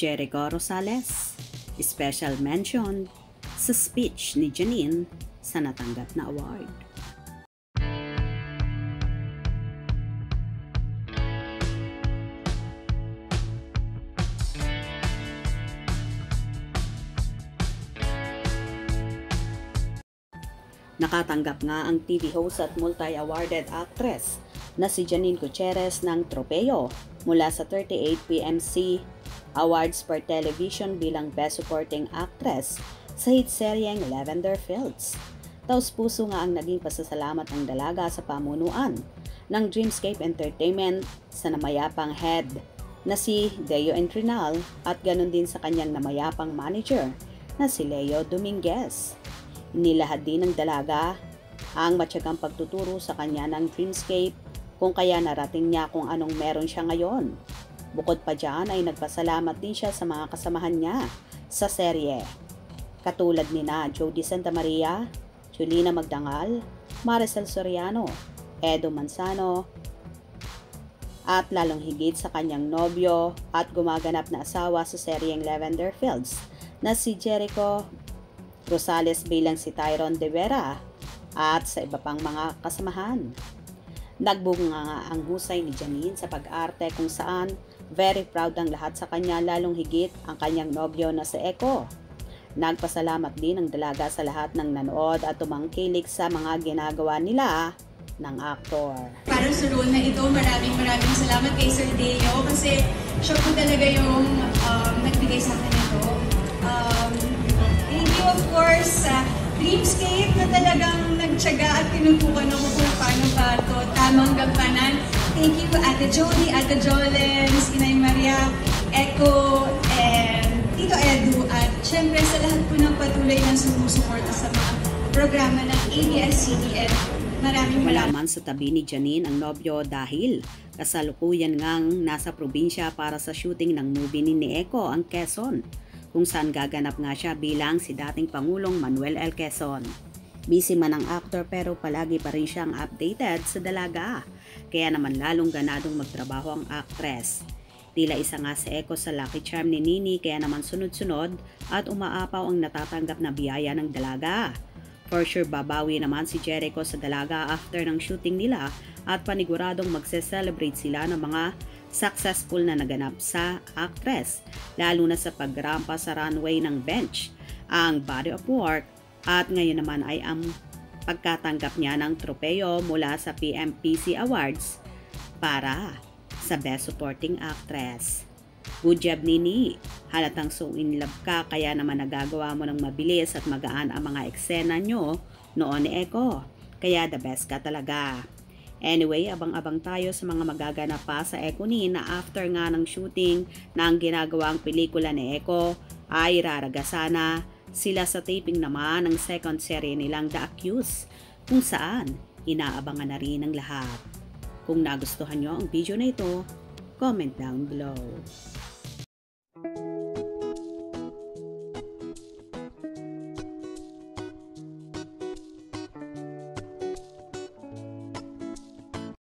Jericho Rosales, special mention sa speech ni Janine sa natanggap na award. Nakatanggap nga ang TV host at multi-awarded actress na si Janine Gutierrez ng tropeo mula sa 38 PMC Awards per Television bilang Best Supporting Actress sa hit seryeng Lavender Fields. Taos-puso nga ang naging pasasalamat ng dalaga sa pamunuan ng Dreamscape Entertainment sa namayapang head na si Deo Entrinal at ganun din sa kanyang namayapang manager na si Leo Dominguez. Inilahad din ng dalaga ang matyagang pagtuturo sa kanya ng Dreamscape kung kaya narating niya kung anong meron siya ngayon. Bukod pa dyan ay nagpasalamat din siya sa mga kasamahan niya sa serye. Katulad nina Jody Santa Maria, Julina Magdangal, Maricel Soriano, Edo Manzano, at lalong higit sa kanyang nobyo at gumaganap na asawa sa seryeng Lavender Fields na si Jericho Rosales bilang si Tyrone De Vera at sa iba pang mga kasamahan. Nagbunga nga ang husay ni Janine sa pag-arte kung saan very proud ang lahat sa kanya, lalong higit ang kanyang nobyo na si Echo. Nagpasalamat din ang dalaga sa lahat ng nanood at tumangkilik sa mga ginagawa nila ng aktor. Para sa role na ito, maraming salamat kay Sir Deo kasi siya po talaga yung nagbigay sa akin ito. Thank you of course sa Dreamscape na talagang nagtyaga at tinutukan ako kung paano ba ito tamang gampanan. Thank you Ate Jody, Ate Jolens, Inay Maria, Echo, and Tito Edu at syempre sa lahat po ng patuloy na sumusuporta sa mga programa ng ABS-CBN. Maraming Malaman sa tabi ni Janine ang nobyo dahil kasalukuyan ngang nasa probinsya para sa shooting ng movie ni Echo ang Quezon, kung saan gaganap nga siya bilang si dating Pangulong Manuel L. Quezon. Busy man ang actor pero palagi pa rin siyang updated sa dalaga, kaya naman lalong ganadong magtrabaho ang actress. Tila isa nga si Echo sa lucky charm ni Nini kaya naman sunod-sunod at umaapaw ang natatanggap na biyaya ng dalaga. For sure babawi naman si Jericho sa dalaga after ng shooting nila at paniguradong magse-celebrate sila ng mga successful na naganap sa actress, lalo na sa pagrampa sa runway ng bench, ang body of work, at ngayon naman ay ang pagkatanggap niya ng tropeo mula sa PMPC Awards para sa Best Supporting Actress. Good job Nini, halatang so in love ka kaya naman nagagawa mo ng mabilis at magaan ang mga eksena nyo noon ni Echo, kaya the best ka talaga. Anyway, abang-abang tayo sa mga magaganap pa sa Echo ni na after nga ng shooting ng ginagawang pelikula ni Echo ay raragasana sila sa taping naman ng second serye nilang The Accused, kung saan inaabangan na rin ng lahat. Kung nagustuhan nyo ang video na ito, comment down below.